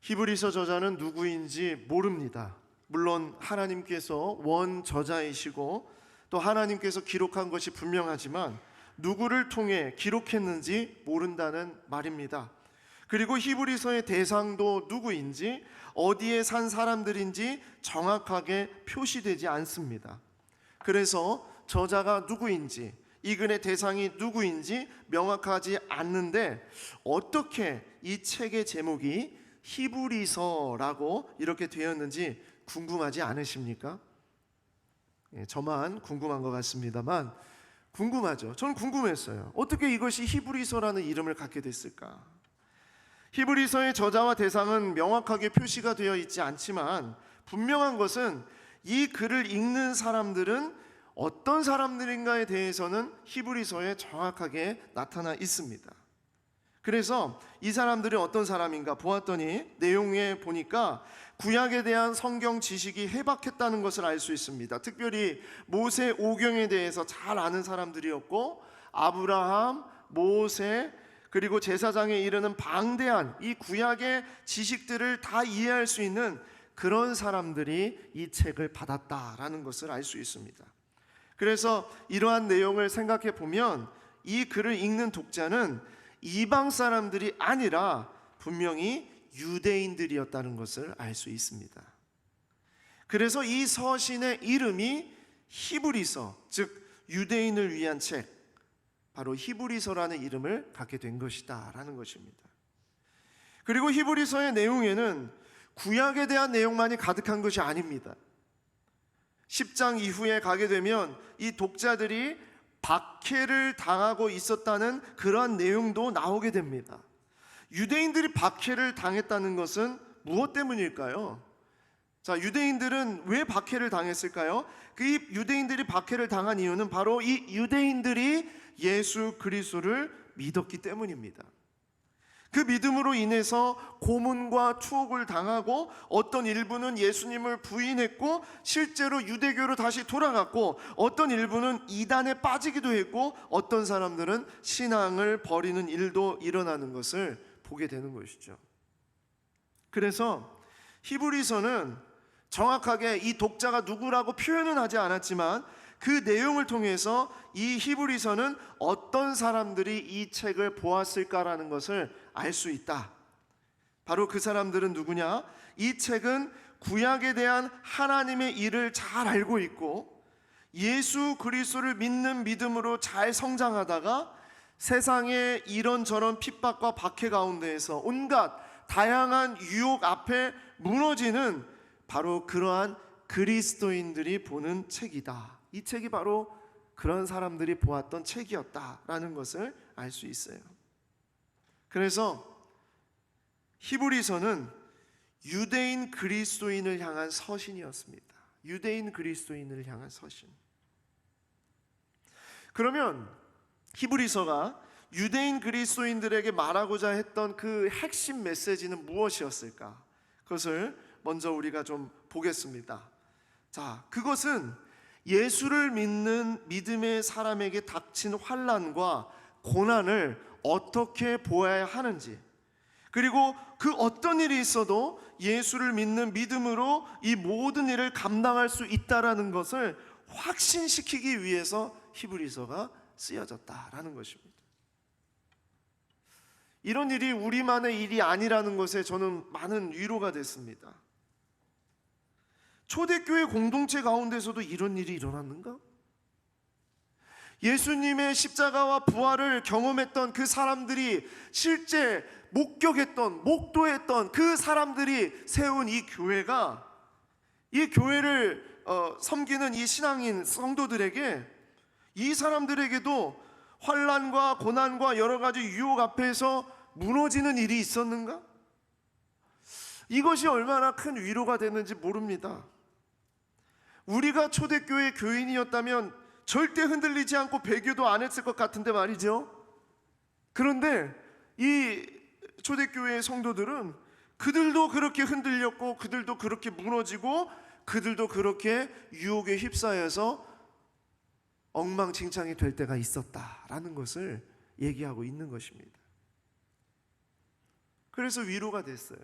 히브리서 저자는 누구인지 모릅니다. 물론 하나님께서 원 저자이시고 또 하나님께서 기록한 것이 분명하지만 누구를 통해 기록했는지 모른다는 말입니다. 그리고 히브리서의 대상도 누구인지, 어디에 산 사람들인지 정확하게 표시되지 않습니다. 그래서 저자가 누구인지, 이 글의 대상이 누구인지 명확하지 않는데 어떻게 이 책의 제목이 히브리서라고 이렇게 되었는지 궁금하지 않으십니까? 저만 궁금한 것 같습니다만 궁금하죠. 저는 궁금했어요. 어떻게 이것이 히브리서라는 이름을 갖게 됐을까? 히브리서의 저자와 대상은 명확하게 표시가 되어 있지 않지만 분명한 것은 이 글을 읽는 사람들은 어떤 사람들인가에 대해서는 히브리서에 정확하게 나타나 있습니다. 그래서 이 사람들이 어떤 사람인가 보았더니 내용에 보니까 구약에 대한 성경 지식이 해박했다는 것을 알 수 있습니다. 특별히 모세 오경에 대해서 잘 아는 사람들이었고, 아브라함, 모세, 그리고 제사장에 이르는 방대한 이 구약의 지식들을 다 이해할 수 있는 그런 사람들이 이 책을 받았다라는 것을 알 수 있습니다. 그래서 이러한 내용을 생각해 보면 이 글을 읽는 독자는 이방 사람들이 아니라 분명히 유대인들이었다는 것을 알 수 있습니다. 그래서 이 서신의 이름이 히브리서, 즉 유대인을 위한 책, 바로 히브리서라는 이름을 갖게 된 것이다 라는 것입니다. 그리고 히브리서의 내용에는 구약에 대한 내용만이 가득한 것이 아닙니다. 10장 이후에 가게 되면 이 독자들이 박해를 당하고 있었다는 그러한 내용도 나오게 됩니다. 유대인들이 박해를 당했다는 것은 무엇 때문일까요? 자, 유대인들은 왜 박해를 당했을까요? 그 유대인들이 박해를 당한 이유는 바로 이 유대인들이 예수 그리스도를 믿었기 때문입니다. 그 믿음으로 인해서 고문과 추혹을 당하고 어떤 일부는 예수님을 부인했고 실제로 유대교로 다시 돌아갔고 어떤 일부는 이단에 빠지기도 했고 어떤 사람들은 신앙을 버리는 일도 일어나는 것을 보게 되는 것이죠. 그래서 히브리서는 정확하게 이 독자가 누구라고 표현은 하지 않았지만 그 내용을 통해서 이 히브리서는 어떤 사람들이 이 책을 보았을까라는 것을 알 수 있다. 바로 그 사람들은 누구냐? 이 책은 구약에 대한 하나님의 일을 잘 알고 있고 예수 그리스도를 믿는 믿음으로 잘 성장하다가 세상의 이런저런 핍박과 박해 가운데에서 온갖 다양한 유혹 앞에 무너지는 바로 그러한 그리스도인들이 보는 책이다. 이 책이 바로 그런 사람들이 보았던 책이었다라는 것을 알 수 있어요. 그래서 히브리서는 유대인 그리스도인을 향한 서신이었습니다. 유대인 그리스도인을 향한 서신. 그러면 히브리서가 유대인 그리스도인들에게 말하고자 했던 그 핵심 메시지는 무엇이었을까? 그것을 먼저 우리가 좀 보겠습니다. 자, 그것은 예수를 믿는 믿음의 사람에게 닥친 환난과 고난을 어떻게 보아야 하는지, 그리고 그 어떤 일이 있어도 예수를 믿는 믿음으로 이 모든 일을 감당할 수 있다라는 것을 확신시키기 위해서 히브리서가 쓰여졌다라는 것입니다. 이런 일이 우리만의 일이 아니라는 것에 저는 많은 위로가 됐습니다. 초대교회 공동체 가운데서도 이런 일이 일어났는가? 예수님의 십자가와 부활을 경험했던 그 사람들이 실제 목격했던, 목도했던 그 사람들이 세운 이 교회가, 이 교회를 섬기는 이 신앙인 성도들에게, 이 사람들에게도 환난과 고난과 여러 가지 유혹 앞에서 무너지는 일이 있었는가? 이것이 얼마나 큰 위로가 됐는지 모릅니다. 우리가 초대교회 교인이었다면 절대 흔들리지 않고 배교도 안 했을 것 같은데 말이죠. 그런데 이 초대교회의 성도들은 그들도 그렇게 흔들렸고 그들도 그렇게 무너지고 그들도 그렇게 유혹에 휩싸여서 엉망진창이 될 때가 있었다라는 것을 얘기하고 있는 것입니다. 그래서 위로가 됐어요.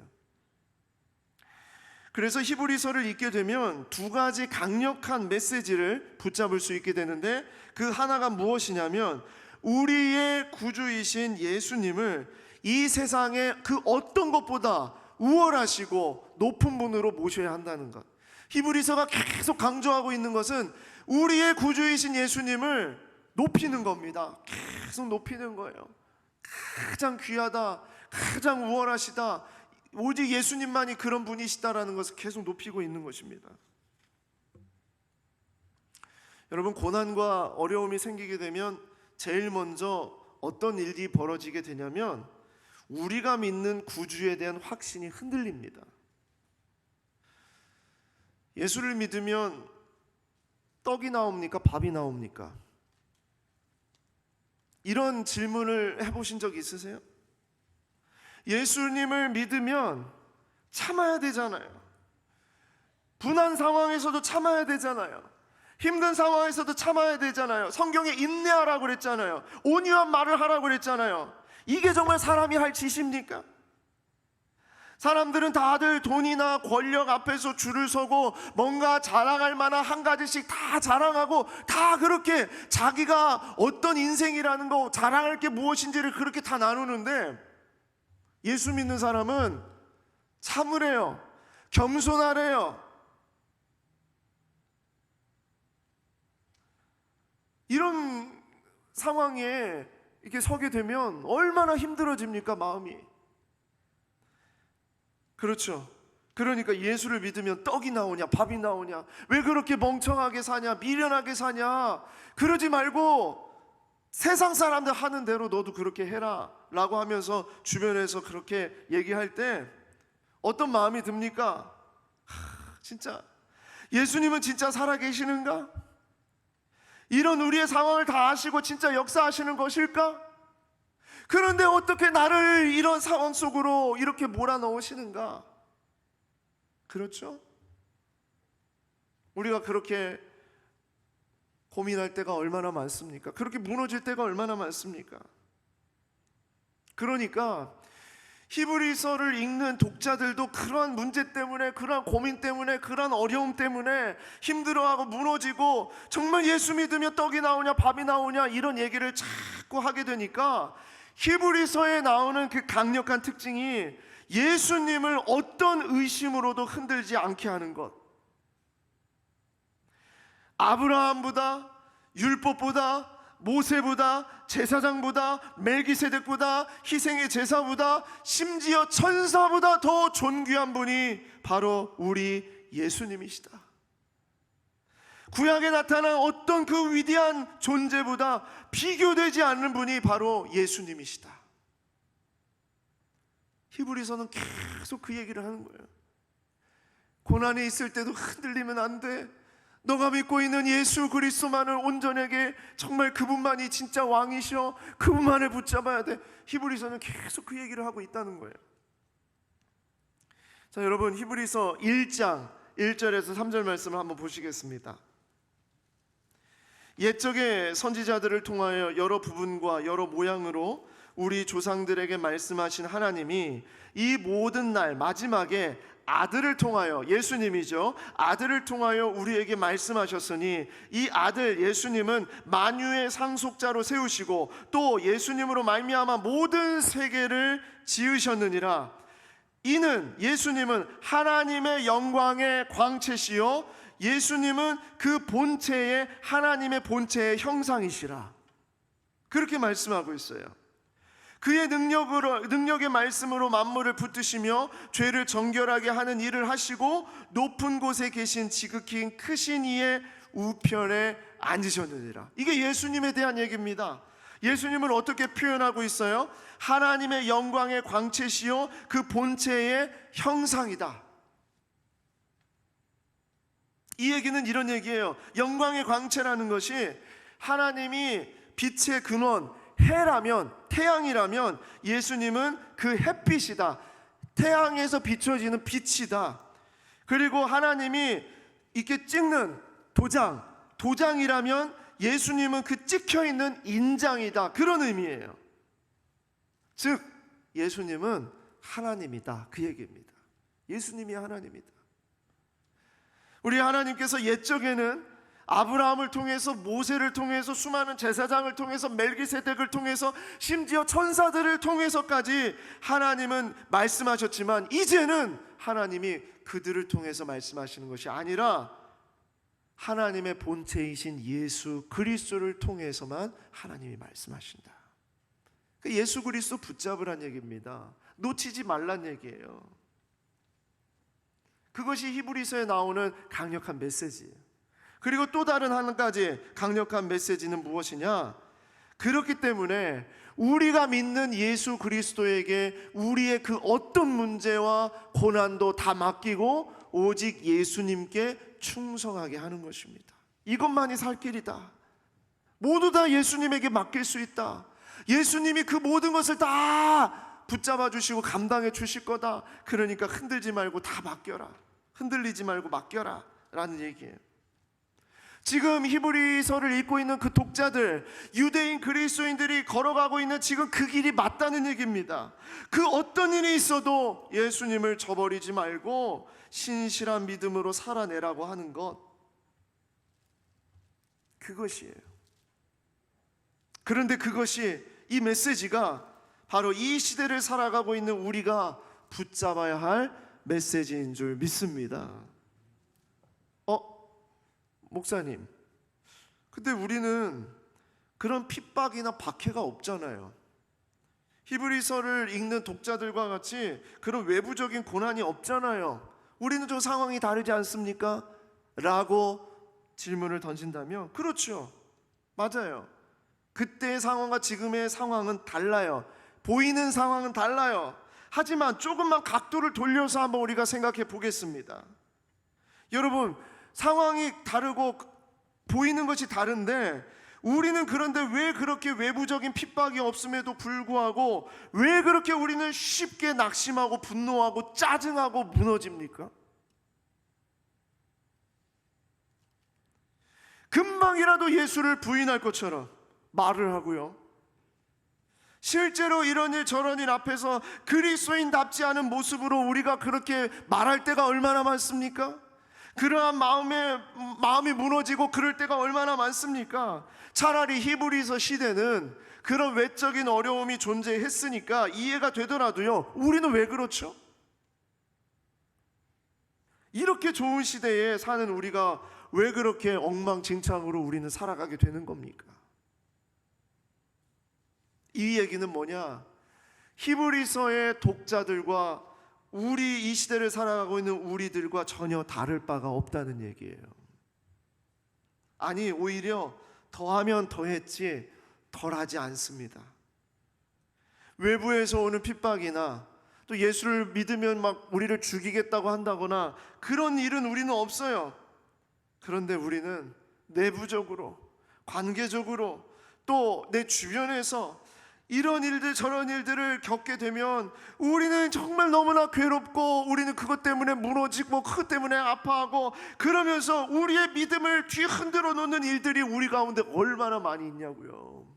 그래서 히브리서를 읽게 되면 두 가지 강력한 메시지를 붙잡을 수 있게 되는데, 그 하나가 무엇이냐면 우리의 구주이신 예수님을 이 세상의 그 어떤 것보다 우월하시고 높은 분으로 모셔야 한다는 것. 히브리서가 계속 강조하고 있는 것은 우리의 구주이신 예수님을 높이는 겁니다. 계속 높이는 거예요. 가장 귀하다, 가장 우월하시다, 오직 예수님만이 그런 분이시다라는 것을 계속 높이고 있는 것입니다. 여러분, 고난과 어려움이 생기게 되면 제일 먼저 어떤 일이 벌어지게 되냐면 우리가 믿는 구주에 대한 확신이 흔들립니다. 예수를 믿으면 떡이 나옵니까? 밥이 나옵니까? 이런 질문을 해보신 적 있으세요? 예수님을 믿으면 참아야 되잖아요. 분한 상황에서도 참아야 되잖아요. 힘든 상황에서도 참아야 되잖아요. 성경에 인내하라고 그랬잖아요. 온유한 말을 하라고 그랬잖아요. 이게 정말 사람이 할 짓입니까? 사람들은 다들 돈이나 권력 앞에서 줄을 서고 뭔가 자랑할 만한 한 가지씩 다 자랑하고, 다 그렇게 자기가 어떤 인생이라는 거, 자랑할 게 무엇인지를 그렇게 다 나누는데, 예수 믿는 사람은 참으래요. 겸손하래요. 이런 상황에 이렇게 서게 되면 얼마나 힘들어집니까, 마음이. 그렇죠. 그러니까 예수를 믿으면 떡이 나오냐, 밥이 나오냐, 왜 그렇게 멍청하게 사냐, 미련하게 사냐, 그러지 말고 세상 사람들 하는 대로 너도 그렇게 해라 라고 하면서 주변에서 그렇게 얘기할 때 어떤 마음이 듭니까? 진짜 예수님은 진짜 살아계시는가? 이런 우리의 상황을 다 아시고 진짜 역사하시는 것일까? 그런데 어떻게 나를 이런 상황 속으로 이렇게 몰아넣으시는가? 그렇죠? 우리가 그렇게 고민할 때가 얼마나 많습니까? 그렇게 무너질 때가 얼마나 많습니까? 그러니까 히브리서를 읽는 독자들도 그러한 문제 때문에, 그러한 고민 때문에, 그러한 어려움 때문에 힘들어하고 무너지고, 정말 예수 믿으면 떡이 나오냐 밥이 나오냐 이런 얘기를 자꾸 하게 되니까 히브리서에 나오는 그 강력한 특징이 예수님을 어떤 의심으로도 흔들지 않게 하는 것. 아브라함보다, 율법보다, 모세보다, 제사장보다, 멜기세덱보다, 희생의 제사보다, 심지어 천사보다 더 존귀한 분이 바로 우리 예수님이시다. 구약에 나타난 어떤 그 위대한 존재보다 비교되지 않는 분이 바로 예수님이시다. 히브리서는 계속 그 얘기를 하는 거예요. 고난이 있을 때도 흔들리면 안 돼. 너가 믿고 있는 예수 그리스도만을 온전하게, 정말 그분만이 진짜 왕이셔. 그분만을 붙잡아야 돼. 히브리서는 계속 그 얘기를 하고 있다는 거예요. 자, 여러분, 히브리서 1장 1절에서 3절 말씀을 한번 보시겠습니다. 옛적의 선지자들을 통하여 여러 부분과 여러 모양으로 우리 조상들에게 말씀하신 하나님이 이 모든 날 마지막에 아들을 통하여, 예수님이죠, 아들을 통하여 우리에게 말씀하셨으니 이 아들 예수님은 만유의 상속자로 세우시고 또 예수님으로 말미암아 모든 세계를 지으셨느니라. 이는 예수님은 하나님의 영광의 광채시요 예수님은 그 본체의, 하나님의 본체의 형상이시라. 그렇게 말씀하고 있어요. 그의 능력의 말씀으로 만물을 붙드시며 죄를 정결하게 하는 일을 하시고 높은 곳에 계신 지극히 크신 이의 우편에 앉으셨느니라. 이게 예수님에 대한 얘기입니다. 예수님을 어떻게 표현하고 있어요? 하나님의 영광의 광채시요 그 본체의 형상이다. 이 얘기는 이런 얘기예요. 영광의 광채라는 것이 하나님이 빛의 근원, 해라면, 태양이라면 예수님은 그 햇빛이다. 태양에서 비춰지는 빛이다. 그리고 하나님이 이렇게 찍는 도장이라면 예수님은 그 찍혀있는 인장이다. 그런 의미예요. 즉 예수님은 하나님이다, 그 얘기입니다. 예수님이 하나님이다. 우리 하나님께서 옛적에는 아브라함을 통해서, 모세를 통해서, 수많은 제사장을 통해서, 멜기세덱을 통해서, 심지어 천사들을 통해서까지 하나님은 말씀하셨지만, 이제는 하나님이 그들을 통해서 말씀하시는 것이 아니라 하나님의 본체이신 예수 그리스도를 통해서만 하나님이 말씀하신다. 예수 그리스도 붙잡으란 얘기입니다. 놓치지 말란 얘기예요. 그것이 히브리서에 나오는 강력한 메시지예요. 그리고 또 다른 한 가지 강력한 메시지는 무엇이냐? 그렇기 때문에 우리가 믿는 예수 그리스도에게 우리의 그 어떤 문제와 고난도 다 맡기고 오직 예수님께 충성하게 하는 것입니다. 이것만이 살 길이다. 모두 다 예수님에게 맡길 수 있다. 예수님이 그 모든 것을 다 붙잡아 주시고 감당해 주실 거다. 그러니까 흔들지 말고 다 맡겨라. 흔들리지 말고 맡겨라 라는 얘기예요. 지금 히브리서를 읽고 있는 그 독자들, 유대인 그리스도인들이 걸어가고 있는 지금 그 길이 맞다는 얘기입니다. 그 어떤 일이 있어도 예수님을 저버리지 말고 신실한 믿음으로 살아내라고 하는 것, 그것이에요. 그런데 그것이, 이 메시지가 바로 이 시대를 살아가고 있는 우리가 붙잡아야 할 메시지인 줄 믿습니다. 목사님, 근데 우리는 그런 핍박이나 박해가 없잖아요. 히브리서를 읽는 독자들과 같이 그런 외부적인 고난이 없잖아요. 우리는 좀 상황이 다르지 않습니까? 라고 질문을 던진다면, 그렇죠, 맞아요. 그때의 상황과 지금의 상황은 달라요. 보이는 상황은 달라요. 하지만 조금만 각도를 돌려서 한번 우리가 생각해 보겠습니다. 여러분, 상황이 다르고 보이는 것이 다른데, 우리는 그런데 왜 그렇게 외부적인 핍박이 없음에도 불구하고 왜 그렇게 우리는 쉽게 낙심하고 분노하고 짜증하고 무너집니까? 금방이라도 예수를 부인할 것처럼 말을 하고요, 실제로 이런 일 저런 일 앞에서 그리스도인답지 않은 모습으로 우리가 그렇게 말할 때가 얼마나 많습니까? 그러한 마음이 무너지고 그럴 때가 얼마나 많습니까? 차라리 히브리서 시대는 그런 외적인 어려움이 존재했으니까 이해가 되더라도요, 우리는 왜 그렇죠? 이렇게 좋은 시대에 사는 우리가 왜 그렇게 엉망진창으로 우리는 살아가게 되는 겁니까? 이 얘기는 뭐냐? 히브리서의 독자들과 우리 이 시대를 살아가고 있는 우리들과 전혀 다를 바가 없다는 얘기예요. 아니, 오히려 더하면 더했지 덜하지 않습니다. 외부에서 오는 핍박이나 또 예수를 믿으면 막 우리를 죽이겠다고 한다거나 그런 일은 우리는 없어요. 그런데 우리는 내부적으로, 관계적으로, 또 내 주변에서 이런 일들 저런 일들을 겪게 되면 우리는 정말 너무나 괴롭고, 우리는 그것 때문에 무너지고 그것 때문에 아파하고, 그러면서 우리의 믿음을 뒤흔들어 놓는 일들이 우리 가운데 얼마나 많이 있냐고요.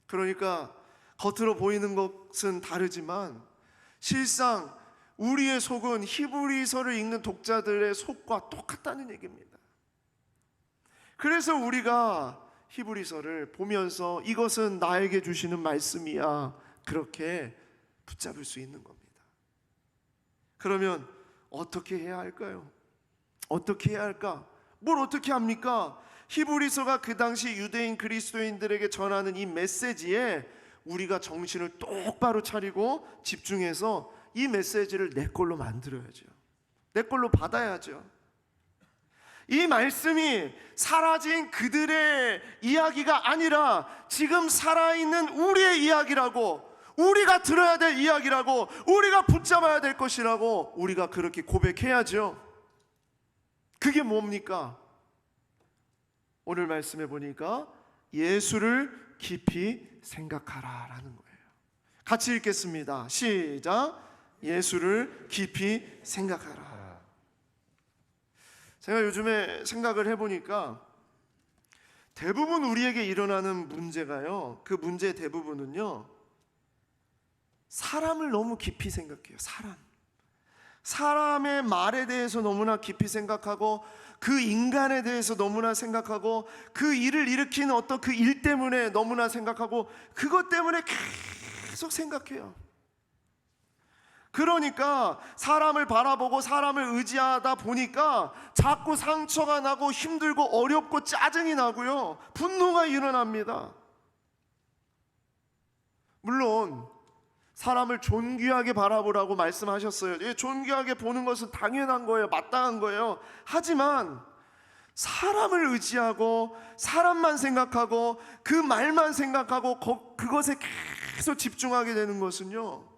그러니까 겉으로 보이는 것은 다르지만 실상 우리의 속은 히브리서를 읽는 독자들의 속과 똑같다는 얘기입니다. 그래서 우리가 히브리서를 보면서 이것은 나에게 주시는 말씀이야, 그렇게 붙잡을 수 있는 겁니다. 그러면 어떻게 해야 할까요? 어떻게 해야 할까? 뭘 어떻게 합니까? 히브리서가 그 당시 유대인 그리스도인들에게 전하는 이 메시지에 우리가 정신을 똑바로 차리고 집중해서 이 메시지를 내 걸로 만들어야죠. 내 걸로 받아야죠. 이 말씀이 사라진 그들의 이야기가 아니라 지금 살아있는 우리의 이야기라고, 우리가 들어야 될 이야기라고, 우리가 붙잡아야 될 것이라고 우리가 그렇게 고백해야죠. 그게 뭡니까? 오늘 말씀해 보니까 예수를 깊이 생각하라 라는 거예요. 같이 읽겠습니다. 시작. 예수를 깊이 생각하라. 제가 요즘에 생각을 해보니까 대부분 우리에게 일어나는 문제가요, 그 문제의 대부분은요, 사람을 너무 깊이 생각해요. 사람의 말에 대해서 너무나 깊이 생각하고 그 인간에 대해서 너무나 생각하고 그 일을 일으킨 어떤 그 일 때문에 너무나 생각하고 그것 때문에 계속 생각해요. 그러니까 사람을 바라보고 사람을 의지하다 보니까 자꾸 상처가 나고 힘들고 어렵고 짜증이 나고요, 분노가 일어납니다. 물론 사람을 존귀하게 바라보라고 말씀하셨어요. 예, 존귀하게 보는 것은 당연한 거예요. 마땅한 거예요. 하지만 사람을 의지하고 사람만 생각하고 그 말만 생각하고 그것에 계속 집중하게 되는 것은요,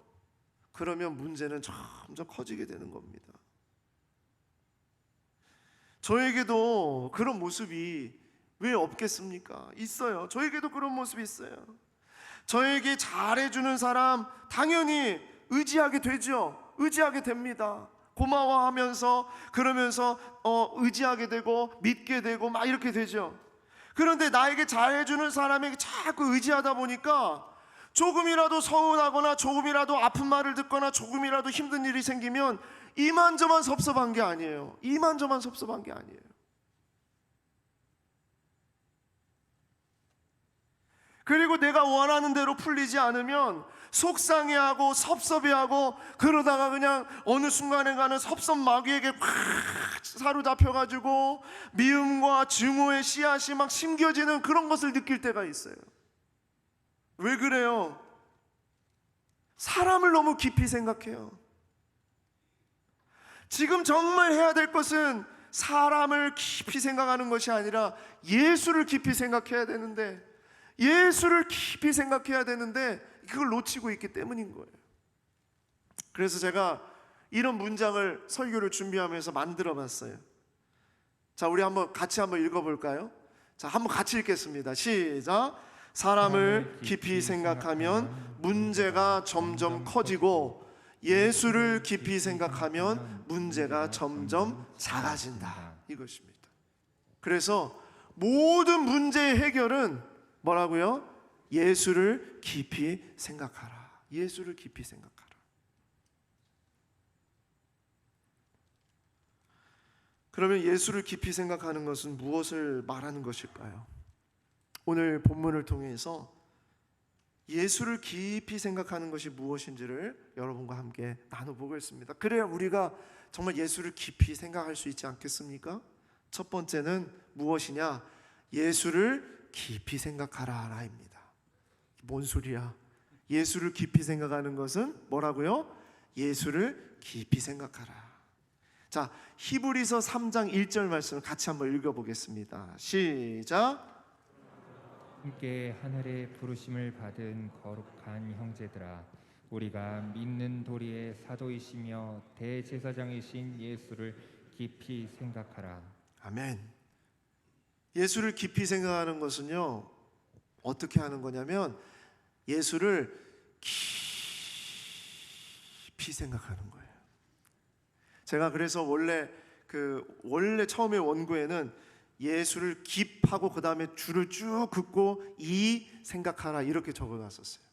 그러면 문제는 점점 커지게 되는 겁니다. 저에게도 그런 모습이 왜 없겠습니까? 있어요. 저에게도 그런 모습이 있어요. 저에게 잘해주는 사람 당연히 의지하게 되죠. 의지하게 됩니다. 고마워하면서 그러면서 의지하게 되고 믿게 되고 막 이렇게 되죠. 그런데 나에게 잘해주는 사람에게 자꾸 의지하다 보니까 조금이라도 서운하거나 조금이라도 아픈 말을 듣거나 조금이라도 힘든 일이 생기면 이만저만 섭섭한 게 아니에요. 이만저만 섭섭한 게 아니에요. 그리고 내가 원하는 대로 풀리지 않으면 속상해하고 섭섭해하고 그러다가 그냥 어느 순간에 가는 섭섭 마귀에게 꽉 사로잡혀가지고 미움과 증오의 씨앗이 막 심겨지는 그런 것을 느낄 때가 있어요. 왜 그래요? 사람을 너무 깊이 생각해요. 지금 정말 해야 될 것은 사람을 깊이 생각하는 것이 아니라 예수를 깊이 생각해야 되는데, 예수를 깊이 생각해야 되는데 그걸 놓치고 있기 때문인 거예요. 그래서 제가 이런 문장을 설교를 준비하면서 만들어 봤어요. 자, 우리 같이 한번 읽어볼까요? 자, 한번 같이 읽겠습니다. 시작. 사람을 깊이 생각하면 문제가 점점 커지고 예수를 깊이 생각하면 문제가 점점 작아진다. 이것입니다. 그래서 모든 문제의 해결은 뭐라고요? 예수를 깊이 생각하라. 예수를 깊이 생각하라. 그러면 예수를 깊이 생각하는 것은 무엇을 말하는 것일까요? 오늘 본문을 통해서 예수를 깊이 생각하는 것이 무엇인지를 여러분과 함께 나눠보겠습니다. 그래야 우리가 정말 예수를 깊이 생각할 수 있지 않겠습니까? 첫 번째는 무엇이냐? 예수를 깊이 생각하라입니다. 뭔 소리야? 예수를 깊이 생각하는 것은 뭐라고요? 예수를 깊이 생각하라. 자, 히브리서 3장 1절 말씀을 같이 한번 읽어보겠습니다. 시작. 함께 하늘의 부르심을 받은 거룩한 형제들아, 우리가 믿는 도리의 사도이시며 대제사장이신 예수를 깊이 생각하라. 아멘. 예수를 깊이 생각하는 것은요, 어떻게 하는 거냐면 예수를 깊이 생각하는 거예요. 제가 그래서 원래 처음에 원고에는 예수를 깊하고 그 다음에 줄을 쭉 긋고 이 생각하라 이렇게 적어놨었어요.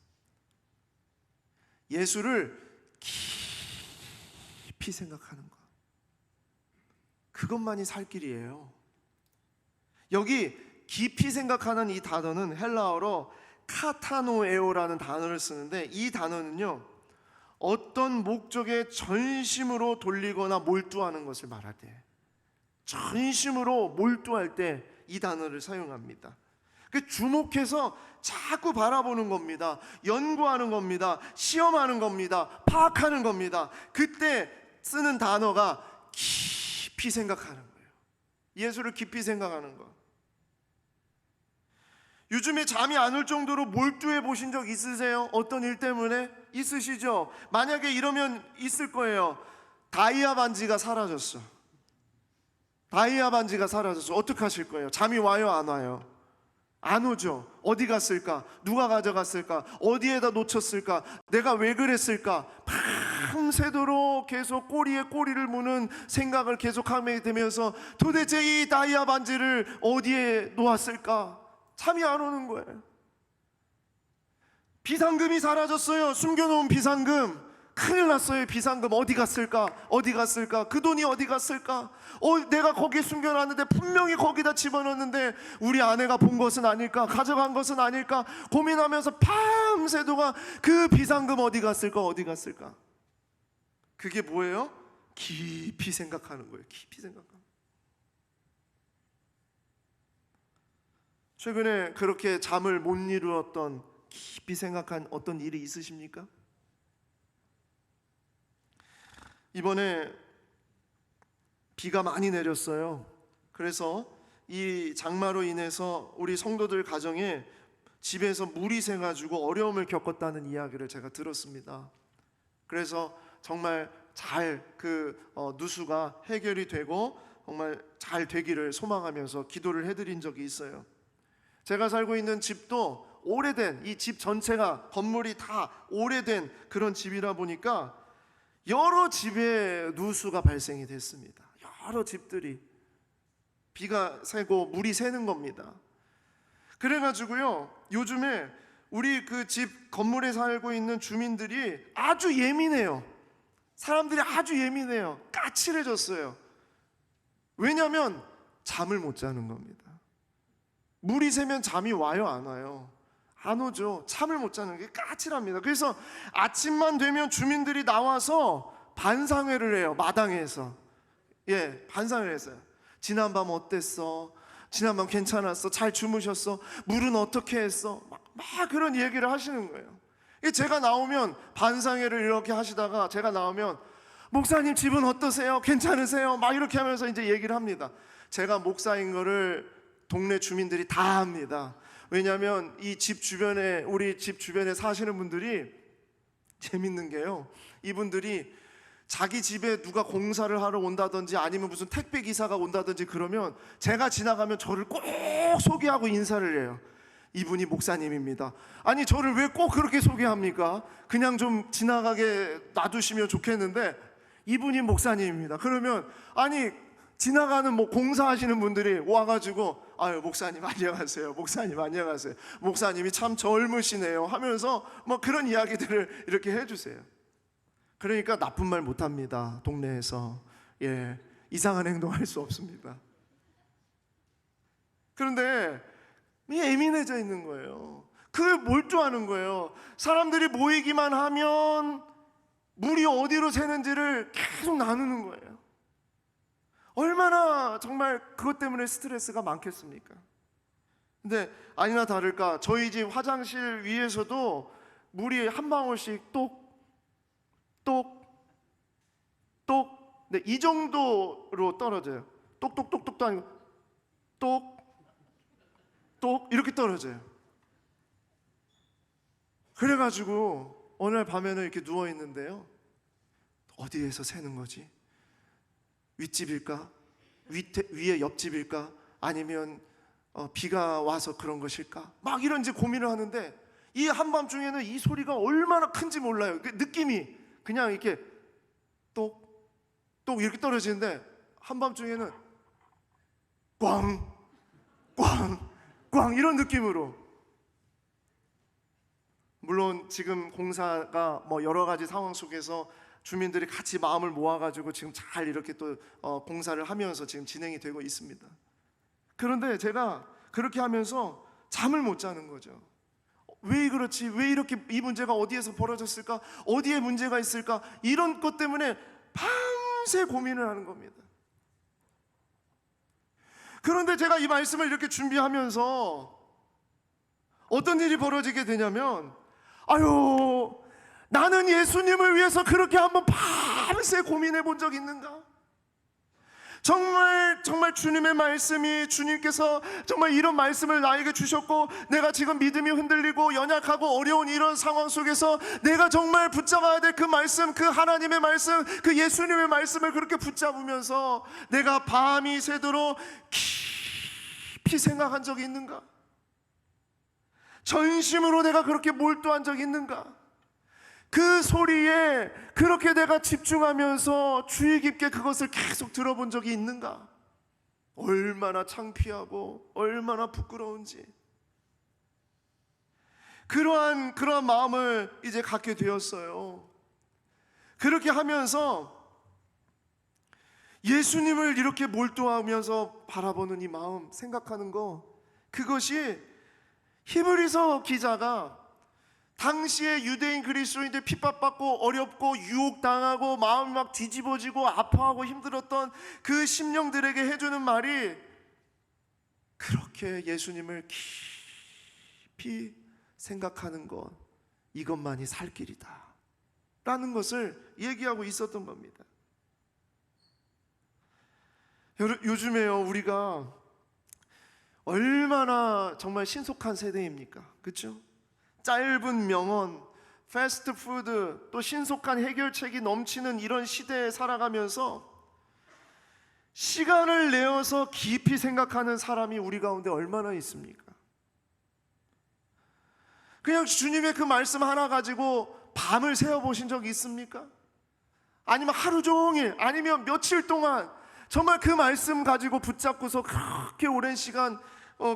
예수를 깊이 생각하는 것, 그것만이 살 길이에요. 여기 깊이 생각하는 이 단어는 헬라어로 카타노에오라는 단어를 쓰는데, 이 단어는요, 어떤 목적에 전심으로 돌리거나 몰두하는 것을 말할 때, 전심으로 몰두할 때 이 단어를 사용합니다. 주목해서 자꾸 바라보는 겁니다. 연구하는 겁니다. 시험하는 겁니다. 파악하는 겁니다. 그때 쓰는 단어가 깊이 생각하는 거예요. 예수를 깊이 생각하는 것. 요즘에 잠이 안 올 정도로 몰두해 보신 적 있으세요? 어떤 일 때문에? 있으시죠? 만약에 이러면 있을 거예요. 다이아 반지가 사라졌어. 다이아 반지가 사라졌어. 어떻게 하실 거예요? 잠이 와요? 안 와요? 안 오죠. 어디 갔을까? 누가 가져갔을까? 어디에다 놓쳤을까? 내가 왜 그랬을까? 밤새도록 계속 꼬리에 꼬리를 무는 생각을 계속하게 되면서 도대체 이 다이아 반지를 어디에 놓았을까? 잠이 안 오는 거예요. 비상금이 사라졌어요. 숨겨놓은 비상금. 큰일 났어요. 비상금 어디 갔을까? 어디 갔을까? 그 돈이 어디 갔을까? 내가 거기에 숨겨놨는데 분명히 거기다 집어넣었는데 우리 아내가 본 것은 아닐까? 가져간 것은 아닐까? 고민하면서 밤새도가 그 비상금 어디 갔을까? 어디 갔을까? 그게 뭐예요? 깊이 생각하는 거예요. 깊이 생각하는. 최근에 그렇게 잠을 못 이루었던, 깊이 생각한 어떤 일이 있으십니까? 이번에 비가 많이 내렸어요. 그래서 이 장마로 인해서 우리 성도들 가정에 집에서 물이 새가지고 어려움을 겪었다는 이야기를 제가 들었습니다. 그래서 정말 잘 누수가 해결이 되고 정말 잘 되기를 소망하면서 기도를 해드린 적이 있어요. 제가 살고 있는 집도 오래된, 이 집 전체가 건물이 다 오래된 그런 집이라 보니까 여러 집에 누수가 발생이 됐습니다. 여러 집들이 비가 새고 물이 새는 겁니다. 그래가지고요, 요즘에 우리 그 집 건물에 살고 있는 주민들이 아주 예민해요. 사람들이 아주 예민해요. 까칠해졌어요. 왜냐하면 잠을 못 자는 겁니다. 물이 새면 잠이 와요, 안 와요? 안 오죠. 잠을 못 자는 게 까칠합니다. 그래서 아침만 되면 주민들이 나와서 반상회를 해요. 마당에서. 반상회를 했어요. 지난밤 어땠어? 지난밤 괜찮았어? 잘 주무셨어? 물은 어떻게 했어? 막 그런 얘기를 하시는 거예요. 제가 나오면 반상회를 이렇게 하시다가 제가 나오면 목사님 집은 어떠세요? 괜찮으세요? 막 이렇게 하면서 이제 얘기를 합니다. 제가 목사인 거를 동네 주민들이 다 압니다. 왜냐하면 이 집 주변에, 우리 집 주변에 사시는 분들이 재밌는 게요, 이분들이 자기 집에 누가 공사를 하러 온다든지 아니면 무슨 택배 기사가 온다든지 그러면 제가 지나가면 저를 꼭 소개하고 인사를 해요. 이분이 목사님입니다. 아니, 저를 왜 꼭 그렇게 소개합니까? 그냥 좀 지나가게 놔두시면 좋겠는데 이분이 목사님입니다. 그러면 아니, 지나가는 공사하시는 분들이 와가지고 아유, 목사님 안녕하세요. 목사님 안녕하세요. 목사님이 참 젊으시네요 하면서 그런 이야기들을 이렇게 해주세요. 그러니까 나쁜 말 못합니다. 동네에서. 이상한 행동할 수 없습니다. 그런데 예민해져 있는 거예요. 그걸 몰두하는 거예요. 사람들이 모이기만 하면 물이 어디로 새는지를 계속 나누는 거예요. 얼마나 정말 그것 때문에 스트레스가 많겠습니까? 근데 아니나 다를까 저희 집 화장실 위에서도 물이 한 방울씩 똑똑똑 이 정도로 떨어져요. 똑똑똑똑도 아니고 똑똑 이렇게 떨어져요. 그래가지고 어느 날 밤에는 이렇게 누워 있는데요, 어디에서 새는 거지? 윗집일까? 위에 옆집일까? 아니면 비가 와서 그런 것일까? 막 이런 이제 고민을 하는데 이 한밤중에는 이 소리가 얼마나 큰지 몰라요. 그 느낌이 그냥 이렇게 똑똑 이렇게 떨어지는데 한밤중에는 꽝꽝꽝 이런 느낌으로. 물론 지금 공사가 여러 가지 상황 속에서 주민들이 같이 마음을 모아가지고 지금 잘 이렇게 또 공사를 하면서 지금 진행이 되고 있습니다. 그런데 제가 그렇게 하면서 잠을 못 자는 거죠. 왜 그렇지? 왜 이렇게 이 문제가 어디에서 벌어졌을까? 어디에 문제가 있을까? 이런 것 때문에 밤새 고민을 하는 겁니다. 그런데 제가 이 말씀을 이렇게 준비하면서 어떤 일이 벌어지게 되냐면, 아유, 나는 예수님을 위해서 그렇게 한번 밤새 고민해 본 적 있는가? 정말 주님의 말씀이, 주님께서 정말 이런 말씀을 나에게 주셨고 내가 지금 믿음이 흔들리고 연약하고 어려운 이런 상황 속에서 내가 정말 붙잡아야 될 그 말씀, 그 하나님의 말씀, 그 예수님의 말씀을 그렇게 붙잡으면서 내가 밤이 새도록 깊이 생각한 적이 있는가? 전심으로 내가 그렇게 몰두한 적이 있는가? 그 소리에 그렇게 내가 집중하면서 주의 깊게 그것을 계속 들어본 적이 있는가? 얼마나 창피하고 얼마나 부끄러운지. 그러한 마음을 이제 갖게 되었어요. 그렇게 하면서 예수님을 이렇게 몰두하면서 바라보는 이 마음, 생각하는 거, 그것이 히브리서 기자가 당시에 유대인 그리스도인들 핍박받고 어렵고 유혹당하고 마음이 막 뒤집어지고 아파하고 힘들었던 그 심령들에게 해주는 말이, 그렇게 예수님을 깊이 생각하는 것, 이것만이 살 길이다 라는 것을 얘기하고 있었던 겁니다. 요즘에요, 우리가 얼마나 정말 신속한 세대입니까? 그렇죠? 짧은 명언, 패스트푸드, 또 신속한 해결책이 넘치는 이런 시대에 살아가면서 시간을 내어서 깊이 생각하는 사람이 우리 가운데 얼마나 있습니까? 그냥 주님의 그 말씀 하나 가지고 밤을 새워보신 적 있습니까? 아니면 하루 종일, 아니면 며칠 동안 정말 그 말씀 가지고 붙잡고서 그렇게 오랜 시간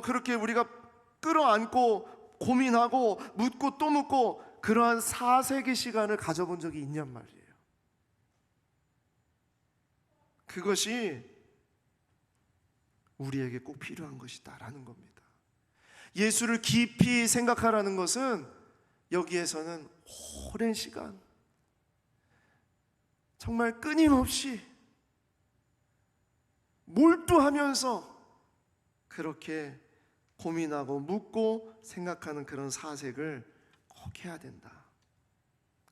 그렇게 우리가 끌어안고 고민하고 묻고 또 묻고 그러한 4세기 시간을 가져본 적이 있냔 말이에요. 그것이 우리에게 꼭 필요한 것이다라는 겁니다. 예수를 깊이 생각하라는 것은 여기에서는 오랜 시간 정말 끊임없이 몰두하면서 그렇게 고민하고 묻고 생각하는 그런 사색을 꼭 해야 된다.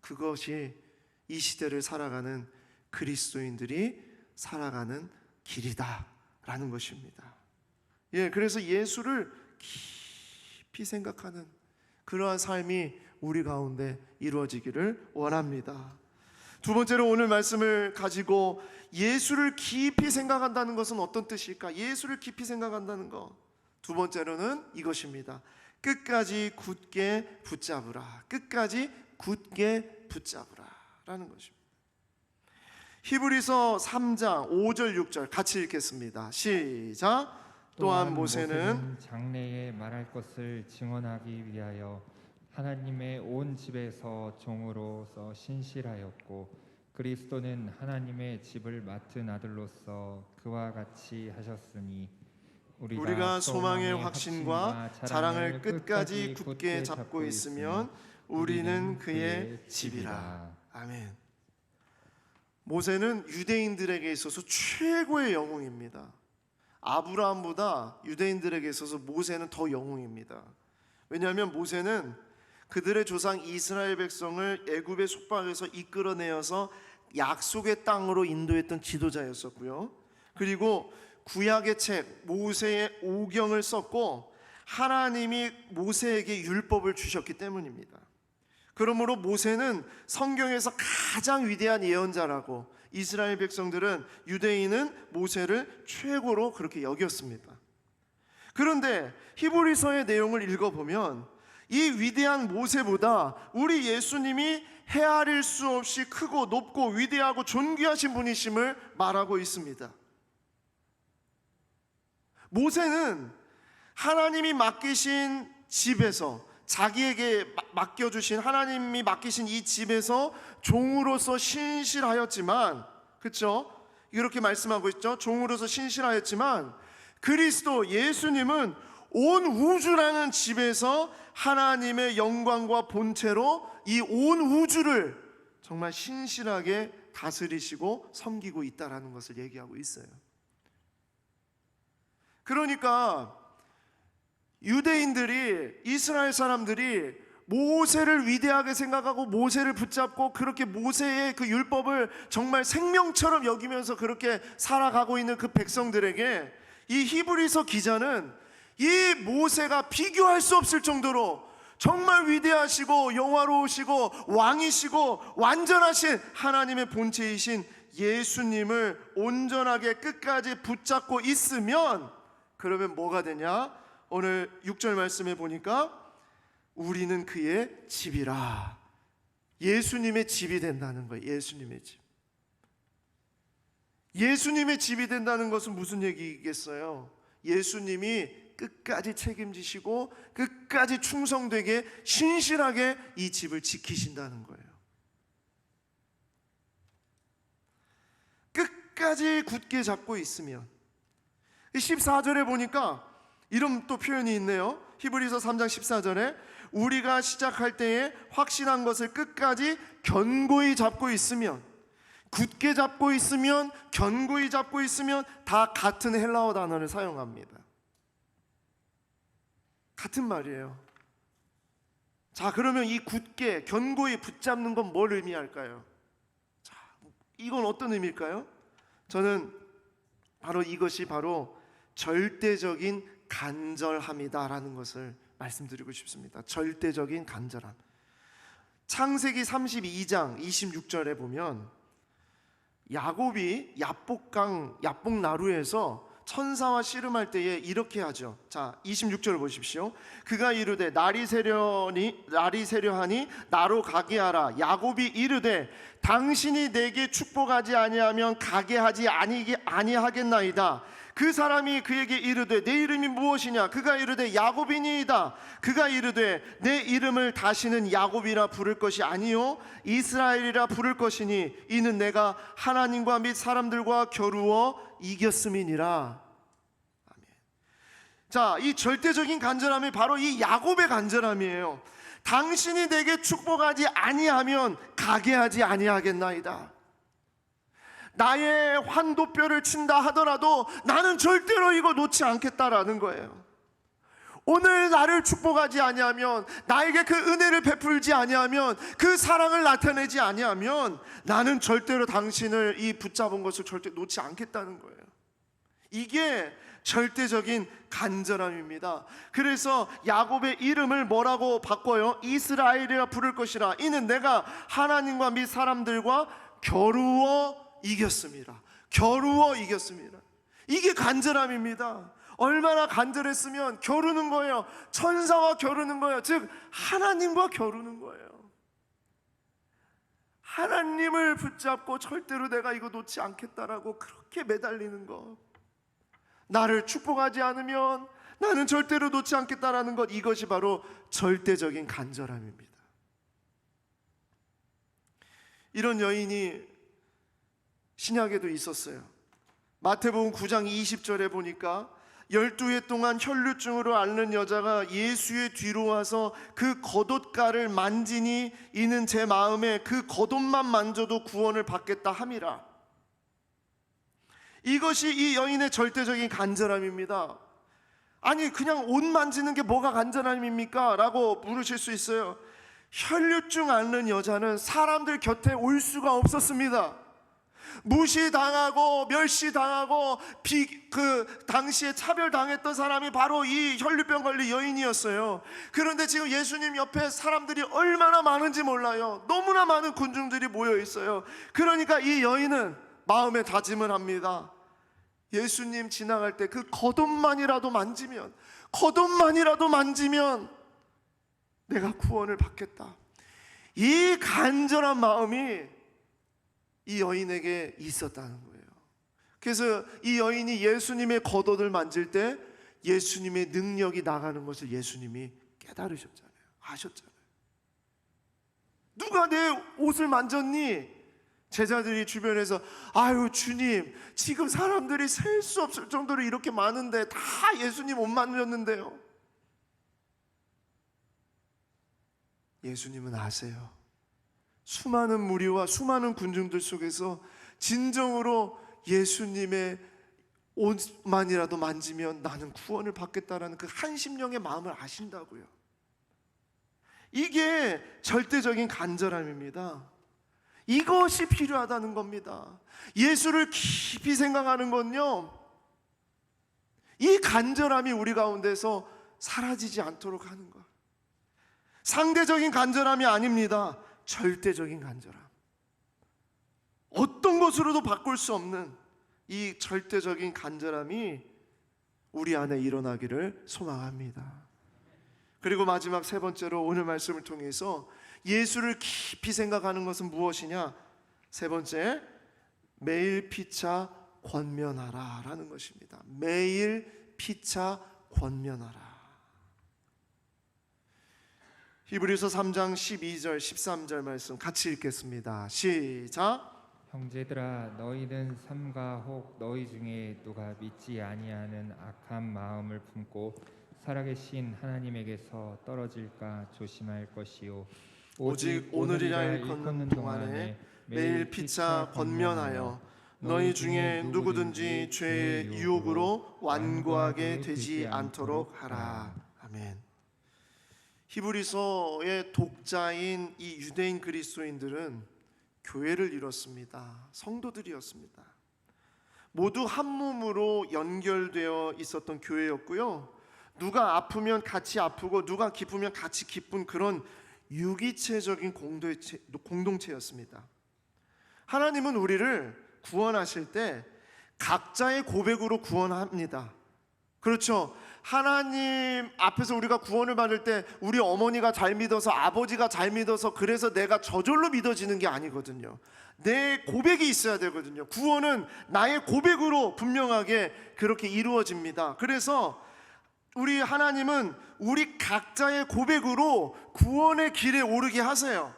그것이 이 시대를 살아가는 그리스도인들이 살아가는 길이다 라는 것입니다. 그래서 예수를 깊이 생각하는 그러한 삶이 우리 가운데 이루어지기를 원합니다. 두 번째로 오늘 말씀을 가지고 예수를 깊이 생각한다는 것은 어떤 뜻일까? 예수를 깊이 생각한다는 것, 두 번째로는 이것입니다. 끝까지 굳게 붙잡으라. 끝까지 굳게 붙잡으라 라는 것입니다. 히브리서 3장 5절 6절 같이 읽겠습니다. 시작. 또한 모세는 장래에 말할 것을 증언하기 위하여 하나님의 온 집에서 종으로서 신실하였고 그리스도는 하나님의 집을 맡은 아들로서 그와 같이 하셨으니 우리가 소망의 확신과 자랑을 끝까지 굳게 잡고 있으면 우리는 그의 집이라. 아멘. 모세는 유대인들에게 있어서 최고의 영웅입니다. 아브라함보다 유대인들에게 있어서 모세는 더 영웅입니다. 왜냐하면 모세는 그들의 조상 이스라엘 백성을 애굽의 속박에서 이끌어내어서 약속의 땅으로 인도했던 지도자였었고요. 그리고 구약의 책 모세의 오경을 썼고 하나님이 모세에게 율법을 주셨기 때문입니다. 그러므로 모세는 성경에서 가장 위대한 예언자라고 이스라엘 백성들은, 유대인은 모세를 최고로 그렇게 여겼습니다. 그런데 히브리서의 내용을 읽어보면 이 위대한 모세보다 우리 예수님이 헤아릴 수 없이 크고 높고 위대하고 존귀하신 분이심을 말하고 있습니다. 모세는 하나님이 맡기신 집에서, 자기에게 맡겨주신 하나님이 맡기신 이 집에서 종으로서 신실하였지만, 그렇죠? 이렇게 말씀하고 있죠. 종으로서 신실하였지만 그리스도 예수님은 온 우주라는 집에서 하나님의 영광과 본체로 이 온 우주를 정말 신실하게 다스리시고 섬기고 있다라는 것을 얘기하고 있어요. 그러니까 유대인들이, 이스라엘 사람들이 모세를 위대하게 생각하고 모세를 붙잡고 그렇게 모세의 그 율법을 정말 생명처럼 여기면서 그렇게 살아가고 있는 그 백성들에게 이 히브리서 기자는 이 모세가 비교할 수 없을 정도로 정말 위대하시고 영화로우시고 왕이시고 완전하신 하나님의 본체이신 예수님을 온전하게 끝까지 붙잡고 있으면, 그러면 뭐가 되냐? 오늘 6절 말씀에 보니까 우리는 그의 집이라. 예수님의 집이 된다는 거예요. 예수님의 집. 예수님의 집이 된다는 것은 무슨 얘기겠어요? 예수님이 끝까지 책임지시고 끝까지 충성되게 신실하게 이 집을 지키신다는 거예요. 끝까지 굳게 잡고 있으면. 14절에 보니까 이런 또 표현이 있네요. 히브리서 3장 14절에 우리가 시작할 때에 확신한 것을 끝까지 견고히 잡고 있으면, 굳게 잡고 있으면, 견고히 잡고 있으면 다 같은 헬라어 단어를 사용합니다. 같은 말이에요. 자, 그러면 이 굳게 견고히 붙잡는 건 뭘 의미할까요? 자, 이건 어떤 의미일까요? 저는 바로 이것이 바로 절대적인 간절함이다라는 것을 말씀드리고 싶습니다. 절대적인 간절함. 창세기 32장 26절에 보면 야곱이 야복 나루에서 천사와 씨름할 때에 이렇게 하죠. 자, 26절을 보십시오. 그가 이르되 날이 세려하니 나로 가게 하라. 야곱이 이르되 당신이 내게 축복하지 아니하면 가게 하지 아니하겠나이다. 그 사람이 그에게 이르되 내 이름이 무엇이냐? 그가 이르되 야곱이니이다. 그가 이르되 내 이름을 다시는 야곱이라 부를 것이 아니요 이스라엘이라 부를 것이니 이는 내가 하나님과 및 사람들과 겨루어 이겼음이니라. 아멘. 자, 이 절대적인 간절함이 바로 이 야곱의 간절함이에요. 당신이 내게 축복하지 아니하면 가게 하지 아니하겠나이다. 나의 환도뼈를 친다 하더라도 나는 절대로 이거 놓지 않겠다라는 거예요. 오늘 나를 축복하지 아니하면, 나에게 그 은혜를 베풀지 아니하면, 그 사랑을 나타내지 아니하면 나는 절대로 당신을 이 붙잡은 것을 절대 놓지 않겠다는 거예요. 이게 절대적인 간절함입니다. 그래서 야곱의 이름을 뭐라고 바꿔요? 이스라엘이라 부를 것이라. 이는 내가 하나님과 및 사람들과 겨루어 이겼습니다. 겨루어 이겼습니다. 이게 간절함입니다. 얼마나 간절했으면 겨루는 거예요. 천사와 겨루는 거예요. 즉 하나님과 겨루는 거예요. 하나님을 붙잡고 절대로 내가 이거 놓지 않겠다라고 그렇게 매달리는 것, 나를 축복하지 않으면 나는 절대로 놓지 않겠다라는 것, 이것이 바로 절대적인 간절함입니다. 이런 여인이 신약에도 있었어요. 마태복음 9장 20절에 보니까 12해 동안 혈루증으로 앓는 여자가 예수의 뒤로 와서 그 겉옷가를 만지니 이는 제 마음에 그 겉옷만 만져도 구원을 받겠다 함이라. 이것이 이 여인의 절대적인 간절함입니다. 아니, 그냥 옷 만지는 게 뭐가 간절함입니까? 라고 물으실 수 있어요. 혈루증 앓는 여자는 사람들 곁에 올 수가 없었습니다. 무시당하고 멸시당하고 그 당시에 차별당했던 사람이 바로 이 혈루병 걸린 여인이었어요. 그런데 지금 예수님 옆에 사람들이 얼마나 많은지 몰라요. 너무나 많은 군중들이 모여 있어요. 그러니까 이 여인은 마음에 다짐을 합니다. 예수님 지나갈 때 그 겉옷만이라도 만지면 내가 구원을 받겠다. 이 간절한 마음이 이 여인에게 있었다는 거예요. 그래서 이 여인이 예수님의 겉옷을 만질 때 예수님의 능력이 나가는 것을 예수님이 깨달으셨잖아요. 아셨잖아요. 누가 내 옷을 만졌니? 제자들이 주변에서 아유 주님, 지금 사람들이 셀 수 없을 정도로 이렇게 많은데 다 예수님 옷 만졌는데요. 예수님은 아세요. 수많은 무리와 수많은 군중들 속에서 진정으로 예수님의 옷만이라도 만지면 나는 구원을 받겠다라는 그 한심령의 마음을 아신다고요. 이게 절대적인 간절함입니다. 이것이 필요하다는 겁니다. 예수를 깊이 생각하는 건요, 이 간절함이 우리 가운데서 사라지지 않도록 하는 것. 상대적인 간절함이 아닙니다. 절대적인 간절함. 어떤 것으로도 바꿀 수 없는 이 절대적인 간절함이 우리 안에 일어나기를 소망합니다. 그리고 마지막 세 번째로 오늘 말씀을 통해서 예수를 깊이 생각하는 것은 무엇이냐? 세 번째, 매일 피차 권면하라 라는 것입니다. 매일 피차 권면하라. 히브리서 3장 12절 13절 말씀 같이 읽겠습니다. 시작. 형제들아, 너희는 삼가 혹 너희 중에 누가 믿지 아니하는 악한 마음을 품고 살아계신 하나님에게서 떨어질까 조심할 것이요, 오직 오늘이라 일컫는 동안에 매일 피차 권면하여 너희 중에 누구든지 죄의 유혹으로 완고하게 되지 않도록 하라. 아멘. 히브리서의 독자인 이 유대인 그리스도인들은 교회를 이뤘습니다. 성도들이었습니다. 모두 한 몸으로 연결되어 있었던 교회였고요, 누가 아프면 같이 아프고 누가 기쁘면 같이 기쁜 그런 유기체적인 공동체였습니다. 하나님은 우리를 구원하실 때 각자의 고백으로 구원합니다. 그렇죠? 하나님 앞에서 우리가 구원을 받을 때 우리 어머니가 잘 믿어서, 아버지가 잘 믿어서 그래서 내가 저절로 믿어지는 게 아니거든요. 내 고백이 있어야 되거든요. 구원은 나의 고백으로 분명하게 그렇게 이루어집니다. 그래서 우리 하나님은 우리 각자의 고백으로 구원의 길에 오르게 하세요.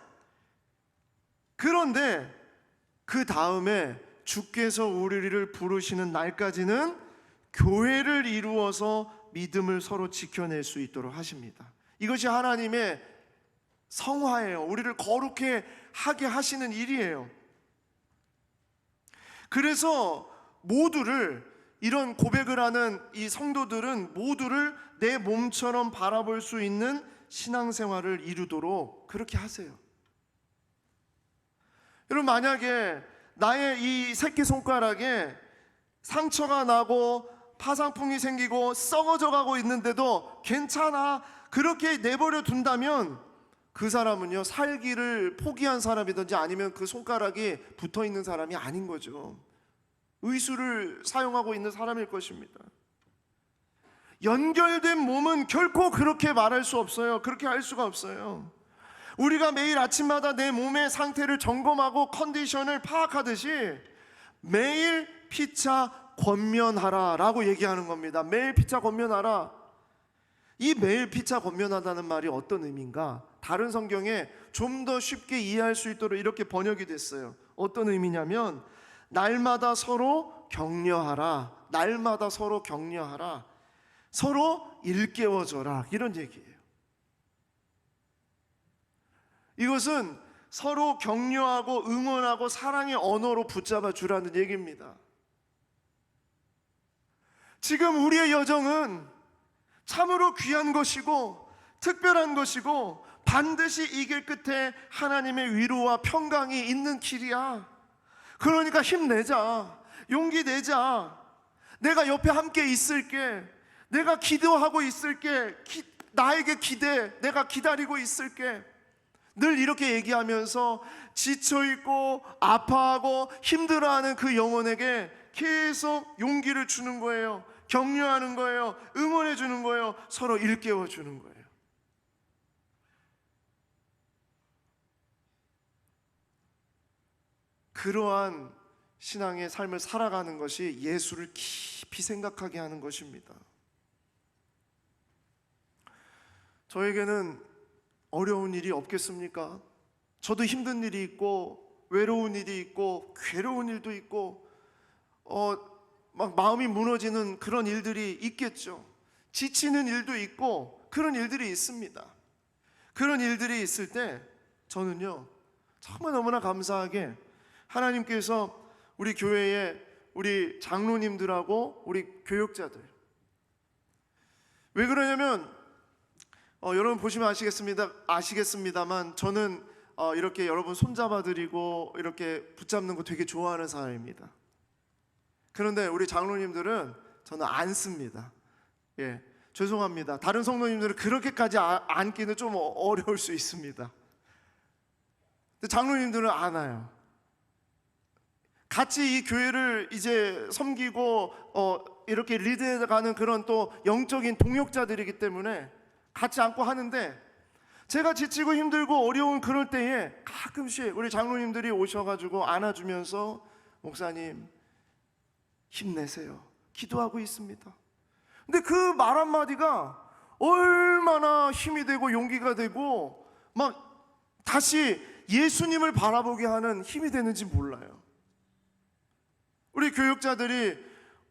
그런데 그 다음에 주께서 우리를 부르시는 날까지는 교회를 이루어서 믿음을 서로 지켜낼 수 있도록 하십니다. 이것이 하나님의 성화예요. 우리를 거룩해 하게 하시는 일이에요. 그래서 모두를, 이런 고백을 하는 이 성도들은 모두를 내 몸처럼 바라볼 수 있는 신앙생활을 이루도록 그렇게 하세요. 여러분, 만약에 나의 이 새끼손가락에 상처가 나고 파상풍이 생기고 썩어져 가고 있는데도 괜찮아, 그렇게 내버려 둔다면 그 사람은요, 살기를 포기한 사람이든지 아니면 그 손가락이 붙어 있는 사람이 아닌 거죠. 의수를 사용하고 있는 사람일 것입니다. 연결된 몸은 결코 그렇게 말할 수 없어요. 그렇게 할 수가 없어요. 우리가 매일 아침마다 내 몸의 상태를 점검하고 컨디션을 파악하듯이 매일 피차 권면하라 라고 얘기하는 겁니다. 매일 피차 권면하라. 이 매일 피차 권면하다는 말이 어떤 의미인가? 다른 성경에 좀 더 쉽게 이해할 수 있도록 이렇게 번역이 됐어요. 어떤 의미냐면 날마다 서로 격려하라, 날마다 서로 격려하라, 서로 일깨워줘라, 이런 얘기예요. 이것은 서로 격려하고 응원하고 사랑의 언어로 붙잡아 주라는 얘기입니다. 지금 우리의 여정은 참으로 귀한 것이고 특별한 것이고 반드시 이길 끝에 하나님의 위로와 평강이 있는 길이야. 그러니까 힘내자, 용기 내자. 내가 옆에 함께 있을게. 내가 기도하고 있을게. 나에게 기대. 내가 기다리고 있을게. 늘 이렇게 얘기하면서 지쳐있고 아파하고 힘들어하는 그 영혼에게 계속 용기를 주는 거예요. 격려하는 거예요. 응원해 주는 거예요. 서로 일깨워 주는 거예요. 그러한 신앙의 삶을 살아가는 것이 예수를 깊이 생각하게 하는 것입니다. 저에게는 어려운 일이 없겠습니까? 저도 힘든 일이 있고 외로운 일이 있고 괴로운 일도 있고 막 마음이 무너지는 그런 일들이 있겠죠. 지치는 일도 있고 그런 일들이 있습니다. 그런 일들이 있을 때 저는요, 정말 너무나 감사하게 하나님께서 우리 교회에 우리 장로님들하고 우리 교역자들, 왜 그러냐면 여러분 보시면 아시겠습니다만 저는 이렇게 여러분 손잡아드리고 이렇게 붙잡는 거 되게 좋아하는 사람입니다. 그런데 우리 장로님들은 저는 안 씁니다. 예, 죄송합니다. 다른 성도님들은 그렇게까지 안기는 좀 어려울 수 있습니다. 근데 장로님들은 안아요. 같이 이 교회를 이제 섬기고 이렇게 리드해가는 그런 또 영적인 동역자들이기 때문에 같이 안고 하는데, 제가 지치고 힘들고 어려운 그럴 때에 가끔씩 우리 장로님들이 오셔가지고 안아주면서 목사님 힘내세요, 기도하고 있습니다. 근데 그 말 한마디가 얼마나 힘이 되고 용기가 되고 막 다시 예수님을 바라보게 하는 힘이 되는지 몰라요. 우리 교육자들이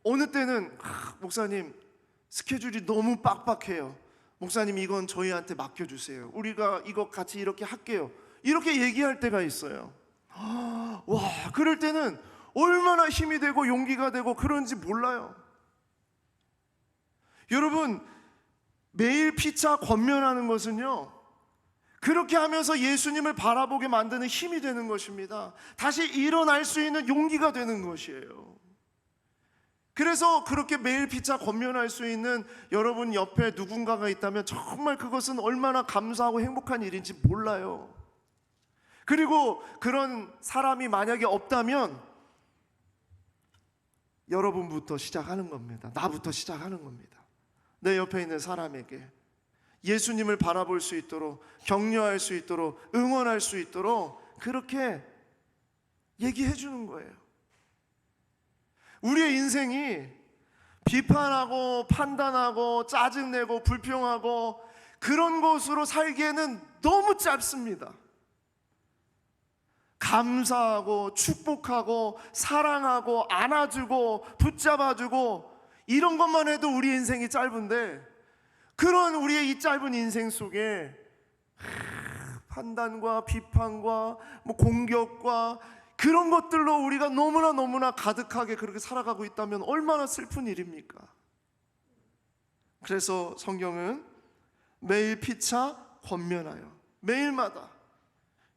어느 때는 목사님 스케줄이 너무 빡빡해요. 목사님 이건 저희한테 맡겨주세요. 우리가 이거 같이 이렇게 할게요. 이렇게 얘기할 때가 있어요. 와, 그럴 때는 얼마나 힘이 되고 용기가 되고 그런지 몰라요. 여러분, 매일 피차 권면하는 것은요, 그렇게 하면서 예수님을 바라보게 만드는 힘이 되는 것입니다. 다시 일어날 수 있는 용기가 되는 것이에요. 그래서 그렇게 매일 피차 권면할 수 있는 여러분 옆에 누군가가 있다면 정말 그것은 얼마나 감사하고 행복한 일인지 몰라요. 그리고 그런 사람이 만약에 없다면 여러분부터 시작하는 겁니다. 나부터 시작하는 겁니다. 내 옆에 있는 사람에게 예수님을 바라볼 수 있도록, 격려할 수 있도록, 응원할 수 있도록 그렇게 얘기해 주는 거예요. 우리의 인생이 비판하고 판단하고 짜증내고 불평하고 그런 것으로 살기에는 너무 짧습니다. 감사하고 축복하고 사랑하고 안아주고 붙잡아주고 이런 것만 해도 우리 인생이 짧은데, 그런 우리의 이 짧은 인생 속에 판단과 비판과 공격과 그런 것들로 우리가 너무나 가득하게 그렇게 살아가고 있다면 얼마나 슬픈 일입니까? 그래서 성경은 매일 피차 권면하여, 매일마다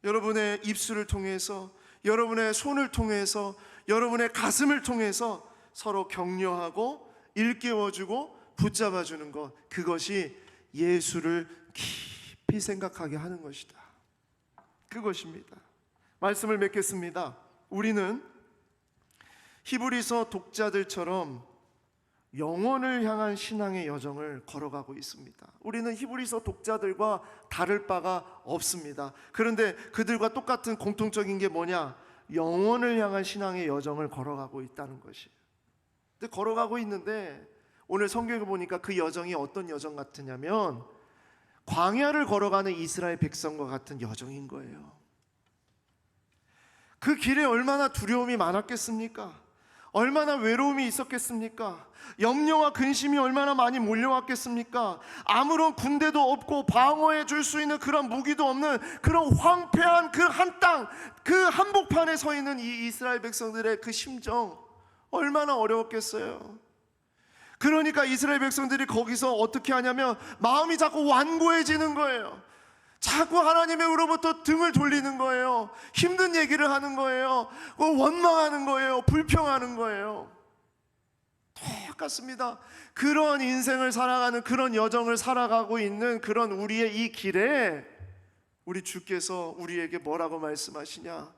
여러분의 입술을 통해서, 여러분의 손을 통해서, 여러분의 가슴을 통해서 서로 격려하고 일깨워주고 붙잡아주는 것, 그것이 예수를 깊이 생각하게 하는 것이다. 그것입니다. 말씀을 맺겠습니다. 우리는 히브리서 독자들처럼 영혼을 향한 신앙의 여정을 걸어가고 있습니다. 우리는 히브리서 독자들과 다를 바가 없습니다. 그런데 그들과 똑같은 공통적인 게 뭐냐? 영혼을 향한 신앙의 여정을 걸어가고 있다는 것이에요. 근데 걸어가고 있는데 오늘 성경에 보니까 그 여정이 어떤 여정 같으냐면 광야를 걸어가는 이스라엘 백성과 같은 여정인 거예요. 그 길에 얼마나 두려움이 많았겠습니까? 얼마나 외로움이 있었겠습니까? 염려와 근심이 얼마나 많이 몰려왔겠습니까? 아무런 군대도 없고 방어해 줄 수 있는 그런 무기도 없는 그런 황폐한 그 한 땅, 그 한복판에 서 있는 이 이스라엘 백성들의 그 심정 얼마나 어려웠겠어요. 그러니까 이스라엘 백성들이 거기서 어떻게 하냐면 마음이 자꾸 완고해지는 거예요. 자꾸 하나님으로부터 등을 돌리는 거예요. 힘든 얘기를 하는 거예요. 원망하는 거예요. 불평하는 거예요. 똑같습니다. 그런 인생을 살아가는, 그런 여정을 살아가고 있는 그런 우리의 이 길에 우리 주께서 우리에게 뭐라고 말씀하시냐?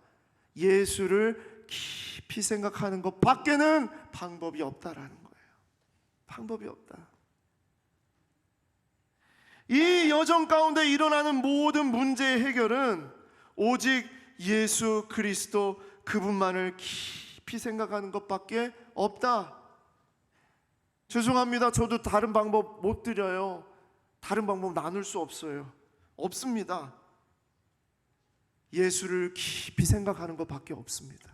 예수를 깊이 생각하는 것 밖에는 방법이 없다라는 거예요. 방법이 없다. 이 여정 가운데 일어나는 모든 문제의 해결은 오직 예수 그리스도 그분만을 깊이 생각하는 것밖에 없다. 죄송합니다. 저도 다른 방법 못 드려요. 다른 방법 나눌 수 없어요. 없습니다. 예수를 깊이 생각하는 것밖에 없습니다.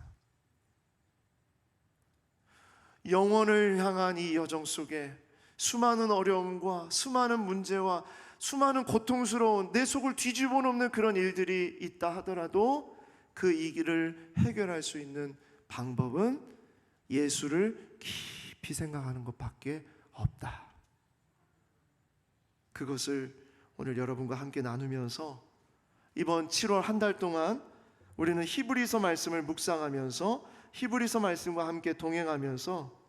영혼을 향한 이 여정 속에 수많은 어려움과 수많은 문제와 수많은 고통스러운 내 속을 뒤집어 놓는 그런 일들이 있다 하더라도 그 이 길을 해결할 수 있는 방법은 예수를 깊이 생각하는 것밖에 없다. 그것을 오늘 여러분과 함께 나누면서 이번 7월 한 달 동안 우리는 히브리서 말씀을 묵상하면서 히브리서 말씀과 함께 동행하면서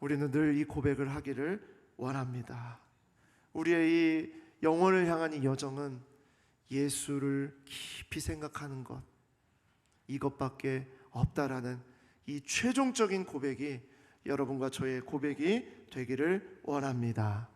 우리는 늘 이 고백을 하기를 원합니다. 우리의 이 영혼을 향한 이 여정은 예수를 깊이 생각하는 것, 이것밖에 없다라는 이 최종적인 고백이 여러분과 저의 고백이 되기를 원합니다.